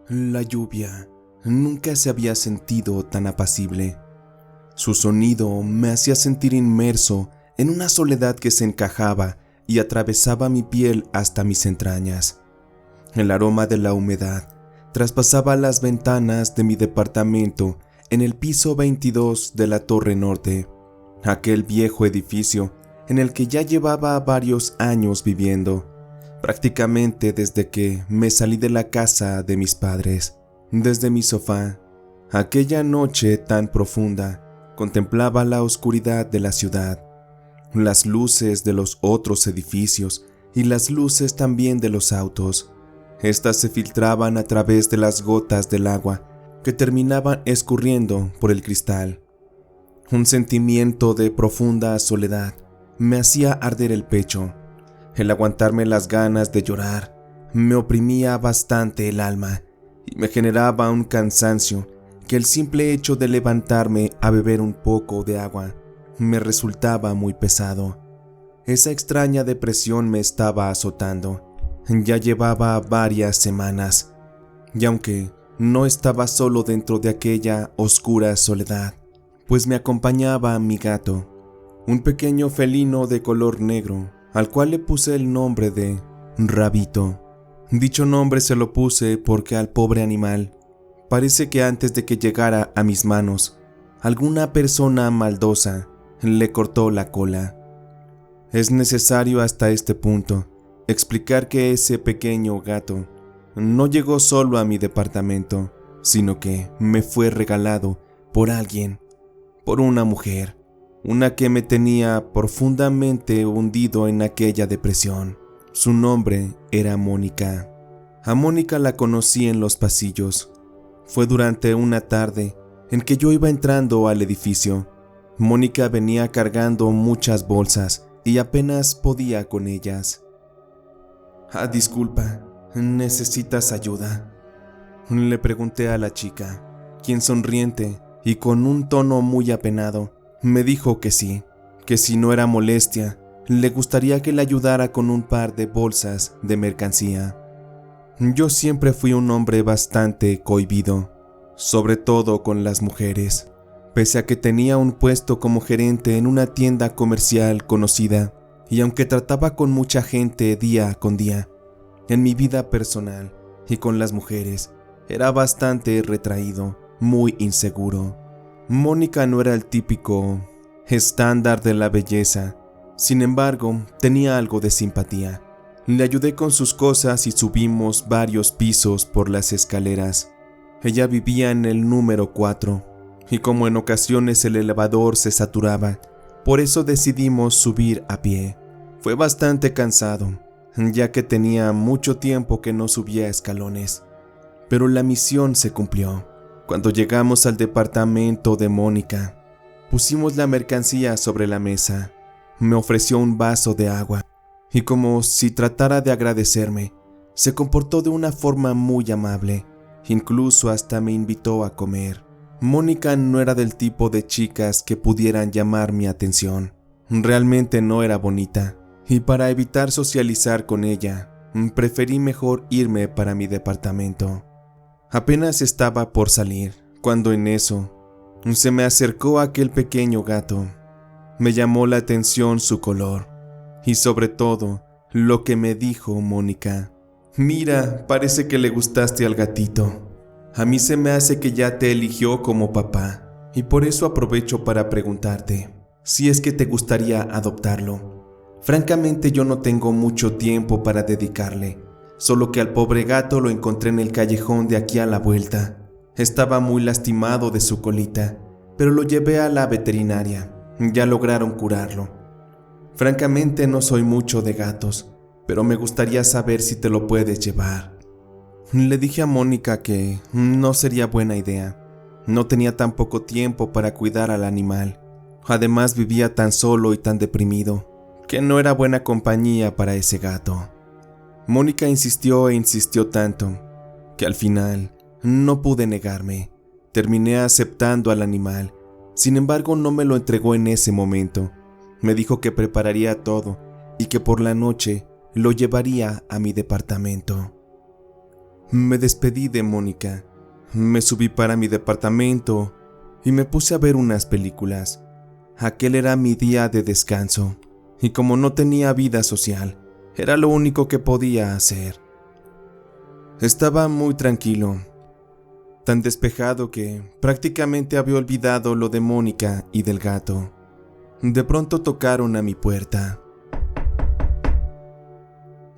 La lluvia nunca se había sentido tan apacible. Su sonido me hacía sentir inmerso en una soledad que se encajaba y atravesaba mi piel hasta mis entrañas. El aroma de la humedad traspasaba las ventanas de mi departamento en el piso 22 de la Torre Norte, aquel viejo edificio en el que ya llevaba varios años viviendo, prácticamente desde que me salí de la casa de mis padres. Desde mi sofá, aquella noche tan profunda, contemplaba la oscuridad de la ciudad, las luces de los otros edificios y las luces también de los autos. Estas se filtraban a través de las gotas del agua que terminaban escurriendo por el cristal. Un sentimiento de profunda soledad me hacía arder el pecho. El aguantarme las ganas de llorar me oprimía bastante el alma y me generaba un cansancio que el simple hecho de levantarme a beber un poco de agua me resultaba muy pesado. Esa extraña depresión me estaba azotando. Ya llevaba varias semanas, y aunque no estaba solo dentro de aquella oscura soledad, pues me acompañaba mi gato, un pequeño felino de color negro, al cual le puse el nombre de Rabito. Dicho nombre se lo puse porque al pobre animal parece que antes de que llegara a mis manos, alguna persona maldosa le cortó la cola. Es necesario hasta este punto explicar que ese pequeño gato no llegó solo a mi departamento, sino que me fue regalado por alguien, por una mujer, una que me tenía profundamente hundido en aquella depresión. Su nombre era Mónica. A Mónica la conocí en los pasillos. Fue durante una tarde en que yo iba entrando al edificio. Mónica venía cargando muchas bolsas y apenas podía con ellas. Disculpa, ¿necesitas ayuda?, le pregunté a la chica, quien sonriente y con un tono muy apenado me dijo que sí, que si no era molestia, le gustaría que le ayudara con un par de bolsas de mercancía. Yo siempre fui un hombre bastante cohibido, sobre todo con las mujeres, pese a que tenía un puesto como gerente en una tienda comercial conocida, y aunque trataba con mucha gente día con día, en mi vida personal y con las mujeres, era bastante retraído, muy inseguro. Mónica no era el típico estándar de la belleza, sin embargo, tenía algo de simpatía. Le ayudé con sus cosas y subimos varios pisos por las escaleras. Ella vivía en el número 4, y como en ocasiones el elevador se saturaba, por eso decidimos subir a pie. Fue bastante cansado, ya que tenía mucho tiempo que no subía escalones, pero la misión se cumplió. Cuando llegamos al departamento de Mónica, pusimos la mercancía sobre la mesa. Me ofreció un vaso de agua, y como si tratara de agradecerme, se comportó de una forma muy amable, incluso hasta me invitó a comer. Mónica no era del tipo de chicas que pudieran llamar mi atención. Realmente no era bonita, y para evitar socializar con ella, preferí mejor irme para mi departamento. Apenas estaba por salir, cuando en eso, se me acercó aquel pequeño gato. Me llamó la atención su color, y sobre todo, lo que me dijo Mónica. Mira, parece que le gustaste al gatito. A mí se me hace que ya te eligió como papá, y por eso aprovecho para preguntarte si es que te gustaría adoptarlo. Francamente yo no tengo mucho tiempo para dedicarle, solo que al pobre gato lo encontré en el callejón de aquí a la vuelta. Estaba muy lastimado de su colita, pero lo llevé a la veterinaria. Ya lograron curarlo. Francamente no soy mucho de gatos, pero me gustaría saber si te lo puedes llevar. Le dije a Mónica que no sería buena idea. No tenía tan poco tiempo para cuidar al animal. Además vivía tan solo y tan deprimido, que no era buena compañía para ese gato. Mónica insistió e insistió tanto, que al final no pude negarme. Terminé aceptando al animal. Sin embargo, no me lo entregó en ese momento. Me dijo que prepararía todo y que por la noche lo llevaría a mi departamento. Me despedí de Mónica, me subí para mi departamento y me puse a ver unas películas. Aquel era mi día de descanso, y como no tenía vida social, era lo único que podía hacer. Estaba muy tranquilo, tan despejado que prácticamente había olvidado lo de Mónica y del gato. De pronto tocaron a mi puerta.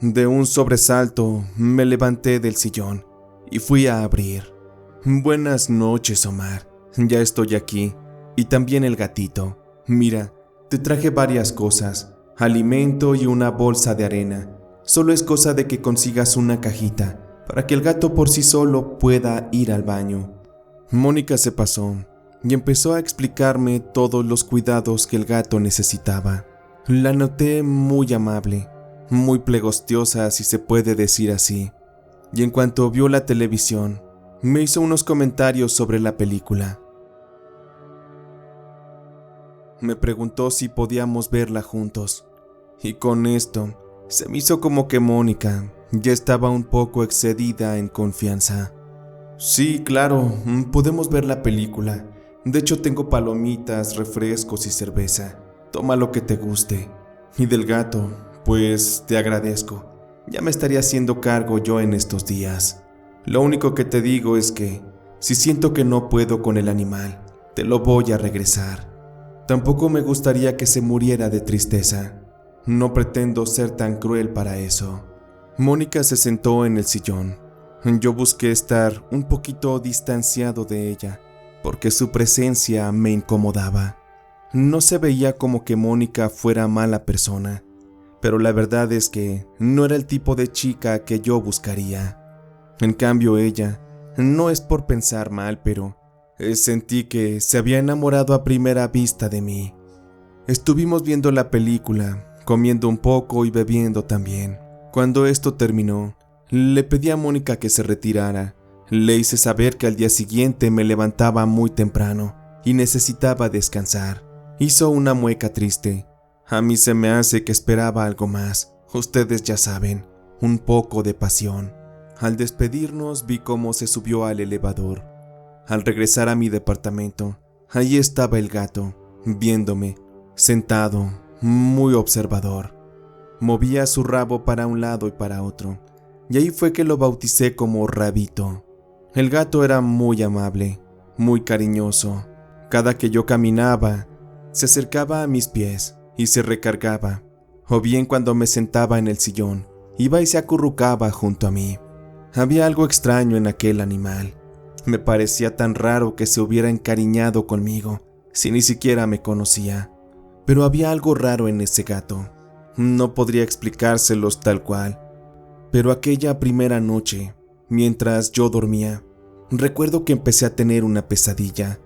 De un sobresalto me levanté del sillón y fui a abrir. Buenas noches, Omar. Ya estoy aquí. Y también el gatito. Mira, te traje varias cosas. Alimento y una bolsa de arena. Solo es cosa de que consigas una cajita para que el gato por sí solo pueda ir al baño. Mónica se pasó y empezó a explicarme todos los cuidados que el gato necesitaba. La noté muy amable, muy plegostiosa, si se puede decir así, y en cuanto vio la televisión, me hizo unos comentarios sobre la película. Me preguntó si podíamos verla juntos, y con esto se me hizo como que Mónica ya estaba un poco excedida en confianza. Sí, claro, podemos ver la película. De hecho, tengo palomitas, refrescos y cerveza. Toma lo que te guste. Y del gato, pues te agradezco. Ya me estaría haciendo cargo yo en estos días. Lo único que te digo es que, si siento que no puedo con el animal, te lo voy a regresar. Tampoco me gustaría que se muriera de tristeza. No pretendo ser tan cruel para eso. Mónica se sentó en el sillón. Yo busqué estar un poquito distanciado de ella, porque su presencia me incomodaba. No se veía como que Mónica fuera mala persona, pero la verdad es que no era el tipo de chica que yo buscaría. En cambio ella, no es por pensar mal, pero sentí que se había enamorado a primera vista de mí. Estuvimos viendo la película, comiendo un poco y bebiendo también. Cuando esto terminó, le pedí a Mónica que se retirara. Le hice saber que al día siguiente me levantaba muy temprano y necesitaba descansar. Hizo una mueca triste. A mí se me hace que esperaba algo más. Ustedes ya saben, un poco de pasión. Al despedirnos vi cómo se subió al elevador. Al regresar a mi departamento, ahí estaba el gato, viéndome, sentado, muy observador. Movía su rabo para un lado y para otro, y ahí fue que lo bauticé como Rabito. El gato era muy amable, muy cariñoso. Cada que yo caminaba, se acercaba a mis pies y se recargaba, o bien cuando me sentaba en el sillón, iba y se acurrucaba junto a mí. Había algo extraño en aquel animal. Me parecía tan raro que se hubiera encariñado conmigo, si ni siquiera me conocía. Pero había algo raro en ese gato. No podría explicárselos tal cual. Pero aquella primera noche, mientras yo dormía, recuerdo que empecé a tener una pesadilla.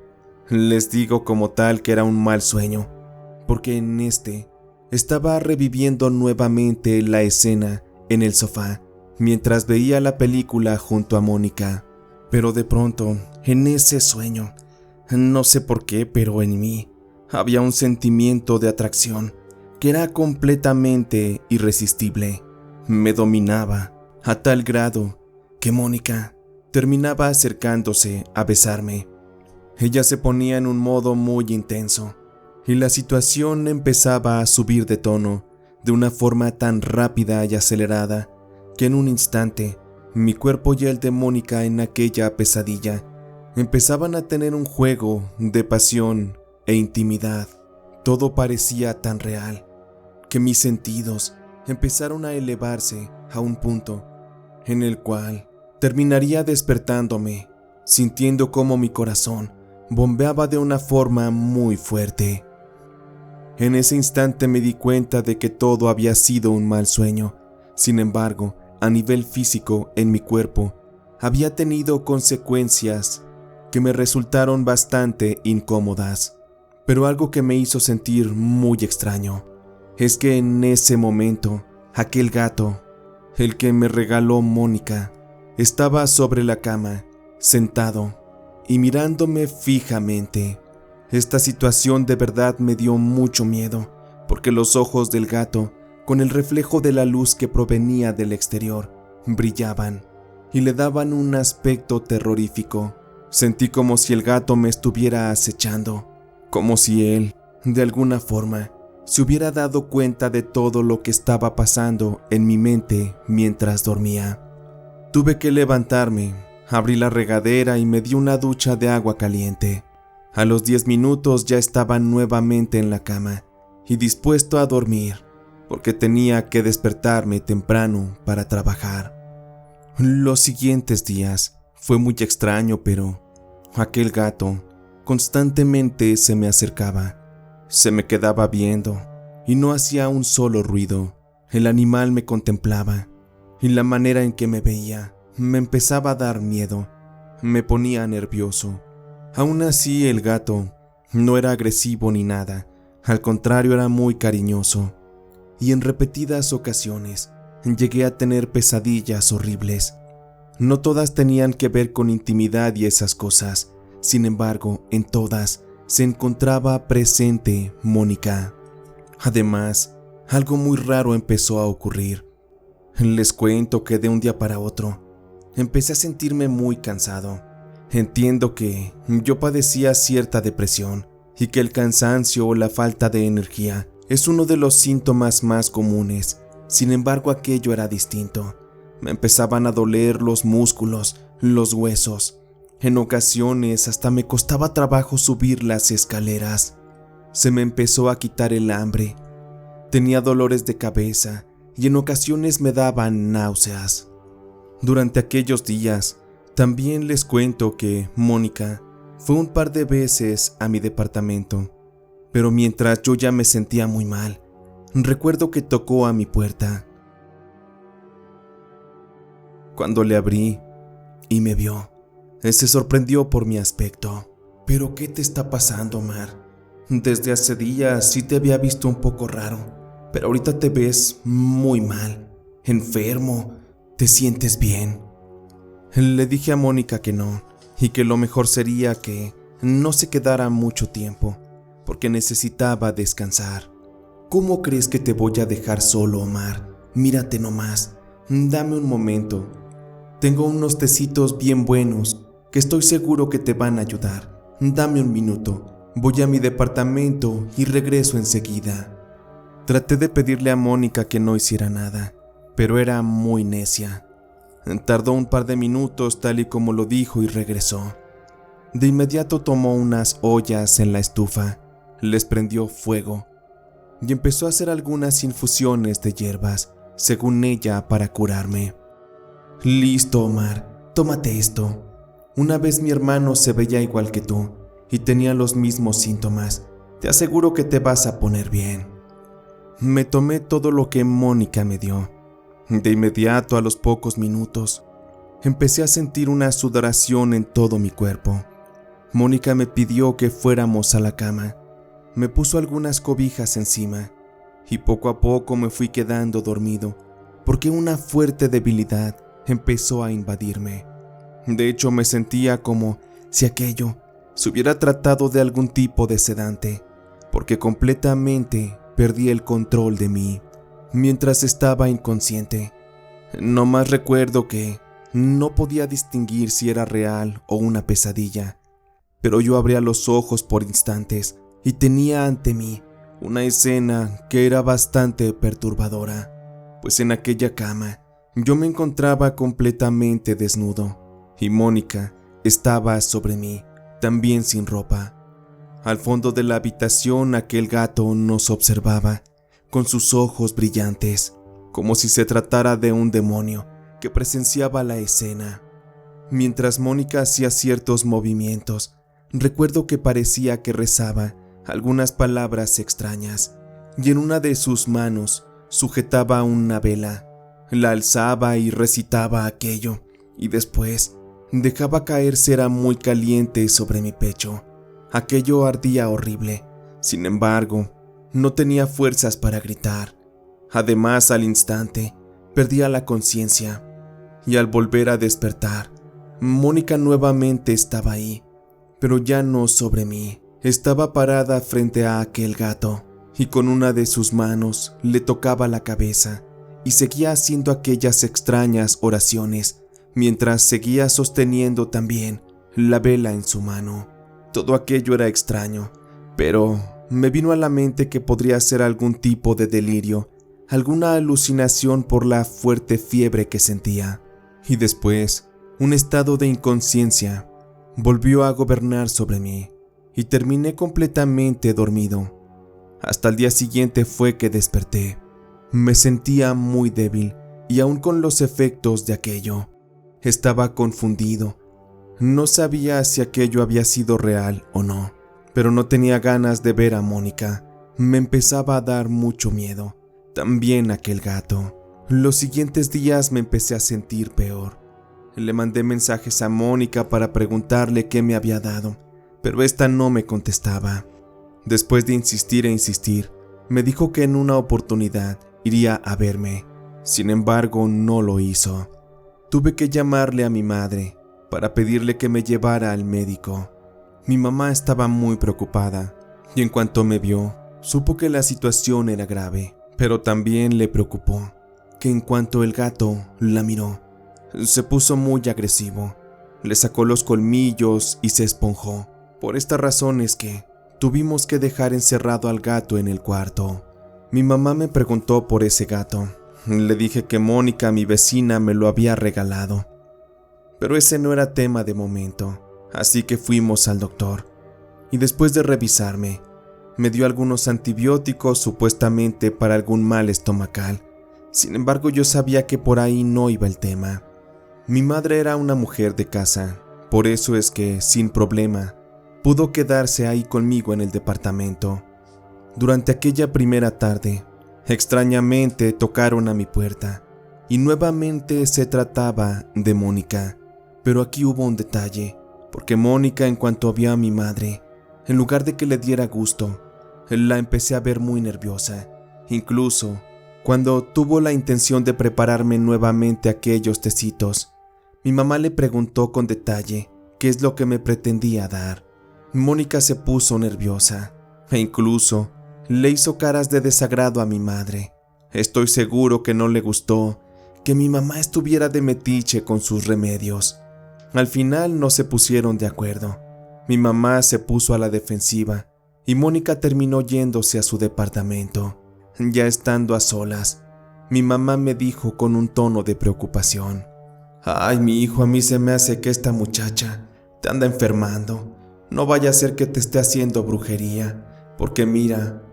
Les digo como tal que era un mal sueño, porque en estaba reviviendo nuevamente la escena en el sofá, mientras veía la película junto a Mónica. Pero de pronto, en ese sueño, no sé por qué, pero en mí había un sentimiento de atracción que era completamente irresistible. Me dominaba a tal grado que Mónica terminaba acercándose a besarme. Ella se ponía en un modo muy intenso y la situación empezaba a subir de tono de una forma tan rápida y acelerada que en un instante mi cuerpo y el de Mónica en aquella pesadilla empezaban a tener un juego de pasión e intimidad. Todo parecía tan real que mis sentidos empezaron a elevarse a un punto en el cual terminaría despertándome, sintiendo cómo mi corazón bombeaba de una forma muy fuerte. En ese instante me di cuenta de que todo había sido un mal sueño. Sin embargo, a nivel físico en mi cuerpo, había tenido consecuencias que me resultaron bastante incómodas. Pero algo que me hizo sentir muy extraño es que en ese momento, aquel gato, el que me regaló Mónica, estaba sobre la cama, sentado y mirándome fijamente. Esta situación de verdad me dio mucho miedo, porque los ojos del gato, con el reflejo de la luz que provenía del exterior, brillaban, y le daban un aspecto terrorífico. Sentí como si el gato me estuviera acechando, como si él, de alguna forma, se hubiera dado cuenta de todo lo que estaba pasando en mi mente mientras dormía. Tuve que levantarme, abrí la regadera y me di una ducha de agua caliente. A los 10 minutos ya estaba nuevamente en la cama y dispuesto a dormir, porque tenía que despertarme temprano para trabajar. Los siguientes días fue muy extraño, pero aquel gato constantemente se me acercaba. Se me quedaba viendo y no hacía un solo ruido. El animal me contemplaba y la manera en que me veía me empezaba a dar miedo. Me ponía nervioso. Aún así, el gato no era agresivo ni nada. Al contrario, era muy cariñoso. Y en repetidas ocasiones llegué a tener pesadillas horribles. No todas tenían que ver con intimidad y esas cosas. Sin embargo, en todas se encontraba presente Mónica. Además, algo muy raro empezó a ocurrir. Les cuento que de un día para otro empecé a sentirme muy cansado. Entiendo que yo padecía cierta depresión y que el cansancio o la falta de energía es uno de los síntomas más comunes. Sin embargo, aquello era distinto. Me empezaban a doler los músculos, los huesos. En ocasiones hasta me costaba trabajo subir las escaleras. Se me empezó a quitar el hambre. Tenía dolores de cabeza y en ocasiones me daban náuseas. Durante aquellos días, también les cuento que Mónica fue un par de veces a mi departamento, pero mientras yo ya me sentía muy mal, recuerdo que tocó a mi puerta. Cuando le abrí y me vio, se sorprendió por mi aspecto. ¿Pero qué te está pasando, Mar? Desde hace días sí te había visto un poco raro, pero ahorita te ves muy mal, enfermo. ¿Te sientes bien? Le dije a Mónica que no, y que lo mejor sería que no se quedara mucho tiempo, porque necesitaba descansar. ¿Cómo crees que te voy a dejar solo, Omar? Mírate nomás, dame un momento. Tengo unos tecitos bien buenos que estoy seguro que te van a ayudar. Dame un minuto, voy a mi departamento y regreso enseguida. Traté de pedirle a Mónica que no hiciera nada, pero era muy necia. Tardó un par de minutos tal y como lo dijo y regresó. De inmediato tomó unas ollas en la estufa, les prendió fuego y empezó a hacer algunas infusiones de hierbas, según ella, para curarme. Listo, Omar, tómate esto. Una vez mi hermano se veía igual que tú y tenía los mismos síntomas. Te aseguro que te vas a poner bien. Me tomé todo lo que Mónica me dio. De inmediato, a los pocos minutos, empecé a sentir una sudoración en todo mi cuerpo. Mónica me pidió que fuéramos a la cama. Me puso algunas cobijas encima y poco a poco me fui quedando dormido porque una fuerte debilidad empezó a invadirme. De hecho, me sentía como si aquello se hubiera tratado de algún tipo de sedante, porque completamente perdí el control de mí mientras estaba inconsciente. No más recuerdo que no podía distinguir si era real o una pesadilla, pero yo abría los ojos por instantes y tenía ante mí una escena que era bastante perturbadora, pues en aquella cama yo me encontraba completamente desnudo y Mónica estaba sobre mí, también sin ropa. Al fondo de la habitación aquel gato nos observaba con sus ojos brillantes, como si se tratara de un demonio que presenciaba la escena. Mientras Mónica hacía ciertos movimientos, recuerdo que parecía que rezaba algunas palabras extrañas, y en una de sus manos sujetaba una vela. La alzaba y recitaba aquello, y después dejaba caer cera muy caliente sobre mi pecho. Aquello ardía horrible. Sin embargo, no tenía fuerzas para gritar. Además, al instante, perdía la conciencia, y al volver a despertar, Mónica nuevamente estaba ahí, pero ya no sobre mí. Estaba parada frente a aquel gato, y con una de sus manos le tocaba la cabeza, y seguía haciendo aquellas extrañas oraciones, mientras seguía sosteniendo también la vela en su mano. Todo aquello era extraño, pero me vino a la mente que podría ser algún tipo de delirio, alguna alucinación por la fuerte fiebre que sentía. Y después, un estado de inconsciencia volvió a gobernar sobre mí y terminé completamente dormido. Hasta el día siguiente fue que desperté. Me sentía muy débil y aún con los efectos de aquello. Estaba confundido. No sabía si aquello había sido real o no, pero no tenía ganas de ver a Mónica. Me empezaba a dar mucho miedo. También aquel gato. Los siguientes días me empecé a sentir peor. Le mandé mensajes a Mónica para preguntarle qué me había dado, pero esta no me contestaba. Después de insistir e insistir, me dijo que en una oportunidad iría a verme. Sin embargo, no lo hizo. Tuve que llamarle a mi madre para pedirle que me llevara al médico. Mi mamá estaba muy preocupada y en cuanto me vio, supo que la situación era grave, pero también le preocupó que en cuanto el gato la miró, se puso muy agresivo, le sacó los colmillos y se esponjó. Por esta razón es que tuvimos que dejar encerrado al gato en el cuarto. Mi mamá me preguntó por ese gato. Le dije que Mónica, mi vecina, me lo había regalado. Pero ese no era tema de momento, así que fuimos al doctor. Y después de revisarme, me dio algunos antibióticos supuestamente para algún mal estomacal. Sin embargo, yo sabía que por ahí no iba el tema. Mi madre era una mujer de casa, por eso es que, sin problema, pudo quedarse ahí conmigo en el departamento. Durante aquella primera tarde, extrañamente tocaron a mi puerta y nuevamente se trataba de Mónica. Pero aquí hubo un detalle, porque Mónica, en cuanto vio a mi madre, en lugar de que le diera gusto, la empecé a ver muy nerviosa. Incluso, cuando tuvo la intención de prepararme nuevamente aquellos tecitos, mi mamá le preguntó con detalle qué es lo que me pretendía dar. Mónica se puso nerviosa e incluso le hizo caras de desagrado a mi madre. Estoy seguro que no le gustó que mi mamá estuviera de metiche con sus remedios. Al final no se pusieron de acuerdo. Mi mamá se puso a la defensiva y Mónica terminó yéndose a su departamento. Ya estando a solas, mi mamá me dijo con un tono de preocupación: «Ay, mi hijo, a mí se me hace que esta muchacha te anda enfermando. No vaya a ser que te esté haciendo brujería, porque mira,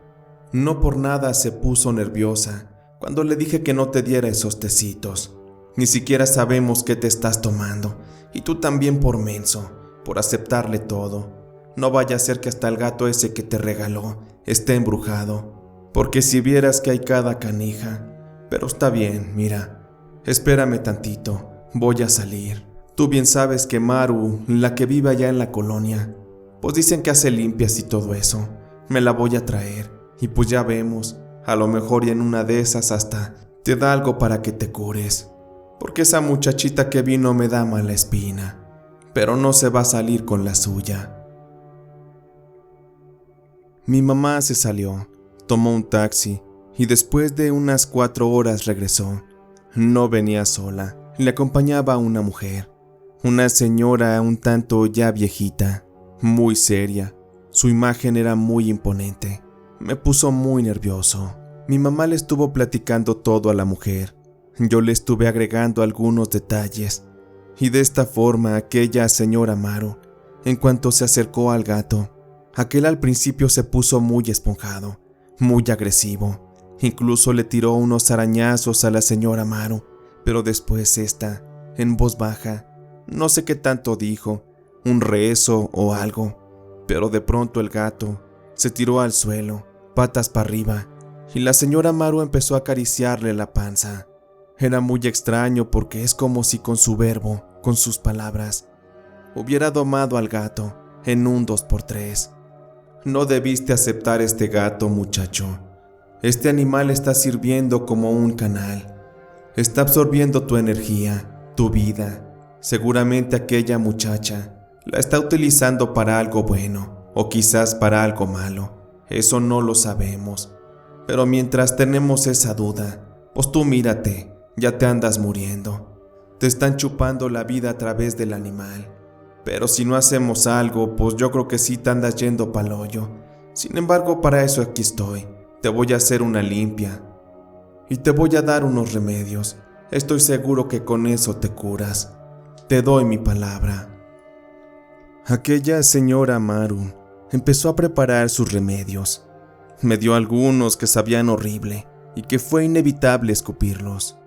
no por nada se puso nerviosa cuando le dije que no te diera esos tecitos. Ni siquiera sabemos qué te estás tomando, y tú también por menso, por aceptarle todo. No vaya a ser que hasta el gato ese que te regaló esté embrujado, porque si vieras que hay cada canija. Pero está bien, mira, espérame tantito, voy a salir. Tú bien sabes que Maru, la que vive allá en la colonia, pues dicen que hace limpias y todo eso. Me la voy a traer, y pues ya vemos, a lo mejor y en una de esas hasta te da algo para que te cures. Porque esa muchachita que vino me da mala espina, pero no se va a salir con la suya». Mi mamá se salió, tomó un taxi y después de unas 4 horas regresó. No venía sola, le acompañaba una mujer, una señora un tanto ya viejita, muy seria. Su imagen era muy imponente. Me puso muy nervioso. Mi mamá le estuvo platicando todo a la mujer. Yo le estuve agregando algunos detalles. Y de esta forma aquella señora Maru, en cuanto se acercó al gato, aquel al principio se puso muy esponjado, muy agresivo. Incluso le tiró unos arañazos a la señora Maru, pero después esta, en voz baja, no sé qué tanto dijo, un rezo o algo, pero de pronto el gato se tiró al suelo, patas para arriba, y la señora Maru empezó a acariciarle la panza. Era muy extraño porque es como si con su verbo, con sus palabras, hubiera domado al gato en un 2x3. No debiste aceptar este gato, muchacho. Este animal está sirviendo como un canal. Está absorbiendo tu energía, tu vida. Seguramente aquella muchacha la está utilizando para algo bueno o quizás para algo malo. Eso no lo sabemos. Pero mientras tenemos esa duda, pues tú mírate, ya te andas muriendo. Te están chupando la vida a través del animal. Pero si no hacemos algo, pues yo creo que sí te andas yendo pa'l hoyo. Sin embargo, para eso aquí estoy. Te voy a hacer una limpia. Y te voy a dar unos remedios. Estoy seguro que con eso te curas. Te doy mi palabra. Aquella señora Maru empezó a preparar sus remedios. Me dio algunos que sabían horrible y que fue inevitable escupirlos.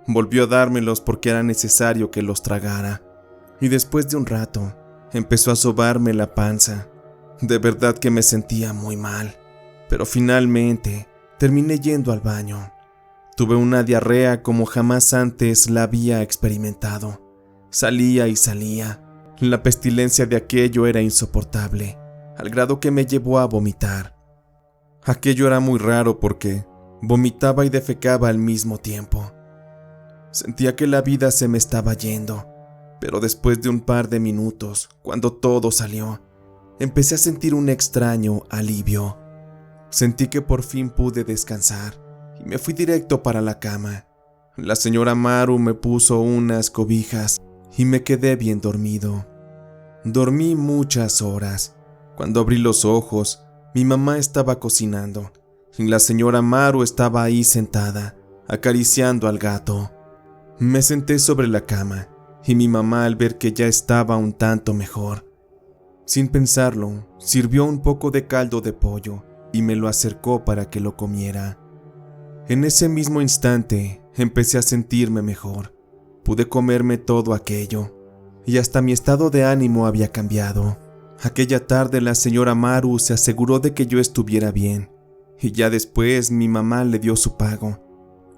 Volvió a dármelos porque era necesario que los tragara. Y después de un rato, empezó a sobarme la panza. De verdad que me sentía muy mal. Pero finalmente, terminé yendo al baño. Tuve una diarrea como jamás antes la había experimentado. Salía y salía. La pestilencia de aquello era insoportable, al grado que me llevó a vomitar. Aquello era muy raro porque vomitaba y defecaba al mismo tiempo. Sentía que la vida se me estaba yendo, pero después de un par de minutos, cuando todo salió, empecé a sentir un extraño alivio. Sentí que por fin pude descansar y me fui directo para la cama. La señora Maru me puso unas cobijas y me quedé bien dormido. Dormí muchas horas. Cuando abrí los ojos, mi mamá estaba cocinando y la señora Maru estaba ahí sentada, acariciando al gato. Me senté sobre la cama y mi mamá, al ver que ya estaba un tanto mejor, sin pensarlo, sirvió un poco de caldo de pollo y me lo acercó para que lo comiera. En ese mismo instante empecé a sentirme mejor. Pude comerme todo aquello y hasta mi estado de ánimo había cambiado. Aquella tarde la señora Maru se aseguró de que yo estuviera bien y ya después mi mamá le dio su pago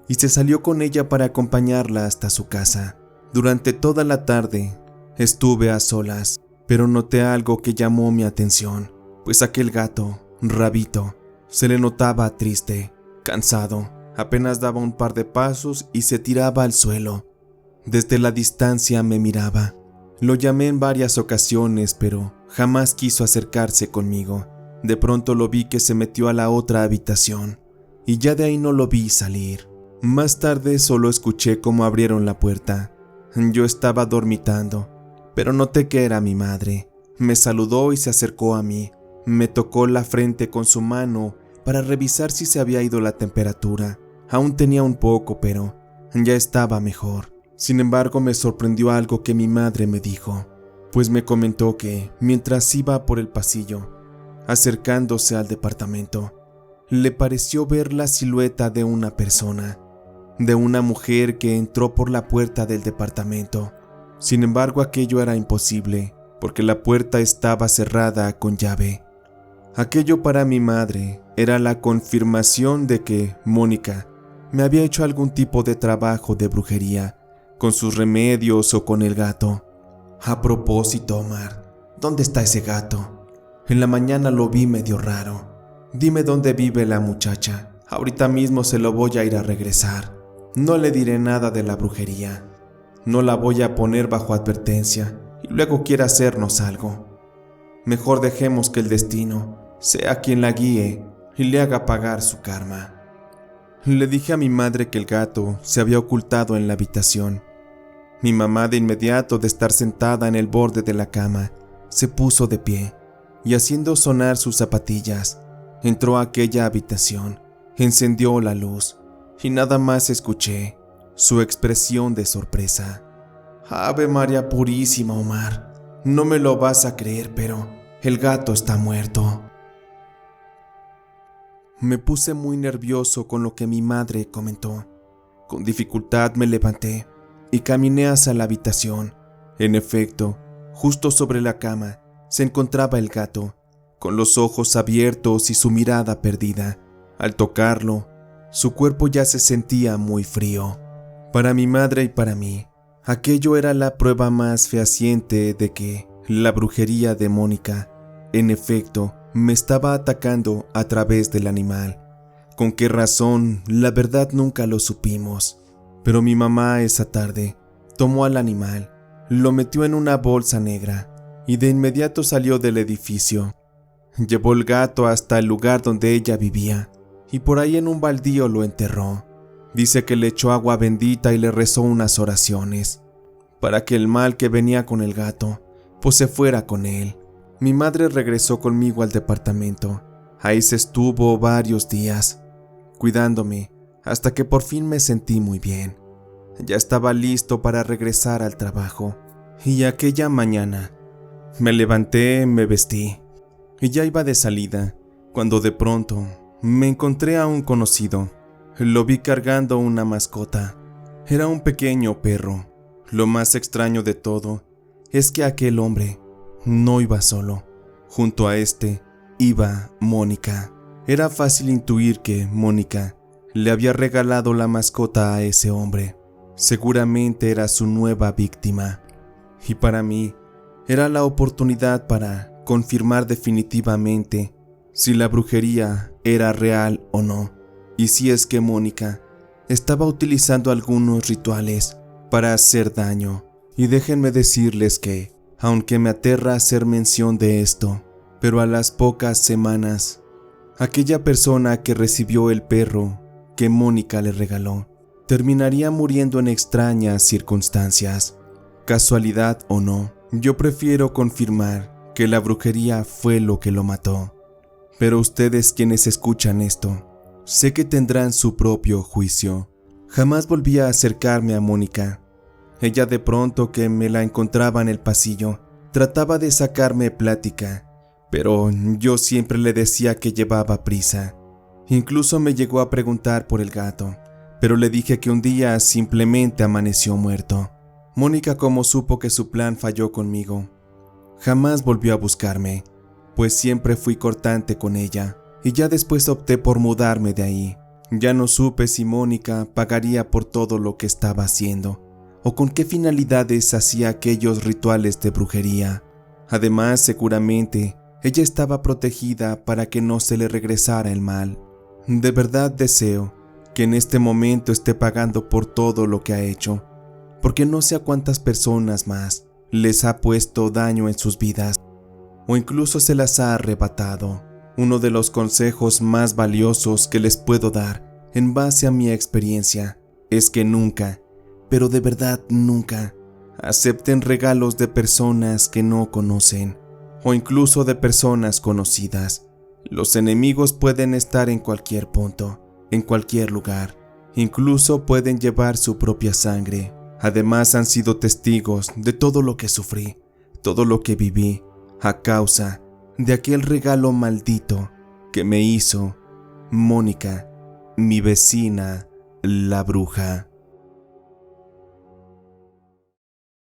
y se salió con ella para acompañarla hasta su casa. Durante toda la tarde estuve a solas, pero noté algo que llamó mi atención, pues aquel gato, Rabito, se le notaba triste, cansado, apenas daba un par de pasos y se tiraba al suelo. Desde la distancia me miraba. Lo llamé en varias ocasiones, pero jamás quiso acercarse conmigo. De pronto lo vi que se metió a la otra habitación, y ya de ahí no lo vi salir. Más tarde solo escuché cómo abrieron la puerta. Yo estaba dormitando, pero noté que era mi madre. Me saludó y se acercó a mí. Me tocó la frente con su mano para revisar si se había ido la temperatura. Aún tenía un poco, pero ya estaba mejor. Sin embargo, me sorprendió algo que mi madre me dijo, pues me comentó que, mientras iba por el pasillo, acercándose al departamento, le pareció ver la silueta de una persona, de una mujer que entró por la puerta del departamento. Sin embargo, aquello era imposible, porque la puerta estaba cerrada con llave. Aquello para mi madre era la confirmación de que Mónica me había hecho algún tipo de trabajo de brujería, con sus remedios o con el gato. A propósito, Omar, ¿dónde está ese gato? En la mañana lo vi medio raro. Dime dónde vive la muchacha. Ahorita mismo se lo voy a ir a regresar. No le diré nada de la brujería. No la voy a poner bajo advertencia y luego quiere hacernos algo. Mejor dejemos que el destino sea quien la guíe y le haga pagar su karma. Le dije a mi madre que el gato se había ocultado en la habitación. Mi mamá, de inmediato de estar sentada en el borde de la cama, se puso de pie y, haciendo sonar sus zapatillas, entró a aquella habitación, encendió la luz y nada más escuché su expresión de sorpresa. Ave María Purísima, Omar, no me lo vas a creer, pero el gato está muerto. Me puse muy nervioso con lo que mi madre comentó. Con dificultad me levanté y caminé hacia la habitación. En efecto, justo sobre la cama se encontraba el gato, con los ojos abiertos y su mirada perdida. Al tocarlo, su cuerpo ya se sentía muy frío. Para mi madre y para mí, aquello era la prueba más fehaciente de que la brujería de Mónica, en efecto, me estaba atacando a través del animal. ¿Con qué razón? La verdad nunca lo supimos. Pero mi mamá esa tarde tomó al animal, lo metió en una bolsa negra y de inmediato salió del edificio. Llevó el gato hasta el lugar donde ella vivía y por ahí en un baldío lo enterró. Dice que le echó agua bendita y le rezó unas oraciones para que el mal que venía con el gato pues se fuera con él. Mi madre regresó conmigo al departamento. Ahí se estuvo varios días, cuidándome, hasta que por fin me sentí muy bien. Ya estaba listo para regresar al trabajo. Y aquella mañana me levanté, me vestí y ya iba de salida, cuando de pronto me encontré a un conocido. Lo vi cargando una mascota. Era un pequeño perro. Lo más extraño de todo es que aquel hombre no iba solo. Junto a este iba Mónica. Era fácil intuir que Mónica le había regalado la mascota a ese hombre. Seguramente era su nueva víctima. Y para mí era la oportunidad para confirmar definitivamente si la brujería era real o no, y si es que Mónica estaba utilizando algunos rituales para hacer daño. Y déjenme decirles que, aunque me aterra hacer mención de esto, pero a las pocas semanas, aquella persona que recibió el perro que Mónica le regaló terminaría muriendo en extrañas circunstancias. Casualidad o no, yo prefiero confirmar que la brujería fue lo que lo mató. Pero ustedes quienes escuchan esto, sé que tendrán su propio juicio. Jamás volví a acercarme a Mónica. Ella, de pronto que me la encontraba en el pasillo, trataba de sacarme plática, pero yo siempre le decía que llevaba prisa. Incluso me llegó a preguntar por el gato, pero le dije que un día simplemente amaneció muerto. Mónica, como supo que su plan falló conmigo, jamás volvió a buscarme, pues siempre fui cortante con ella, y ya después opté por mudarme de ahí. Ya no supe si Mónica pagaría por todo lo que estaba haciendo, o con qué finalidades hacía aquellos rituales de brujería. Además, seguramente, ella estaba protegida para que no se le regresara el mal. De verdad deseo que en este momento esté pagando por todo lo que ha hecho, porque no sé a cuántas personas más les ha puesto daño en sus vidas, o incluso se las ha arrebatado. Uno de los consejos más valiosos que les puedo dar, en base a mi experiencia, es que nunca, pero de verdad nunca, acepten regalos de personas que no conocen, o incluso de personas conocidas. Los enemigos pueden estar en cualquier punto, en cualquier lugar, incluso pueden llevar su propia sangre. Además, han sido testigos de todo lo que sufrí, todo lo que viví, a causa de aquel regalo maldito que me hizo Mónica, mi vecina, la bruja.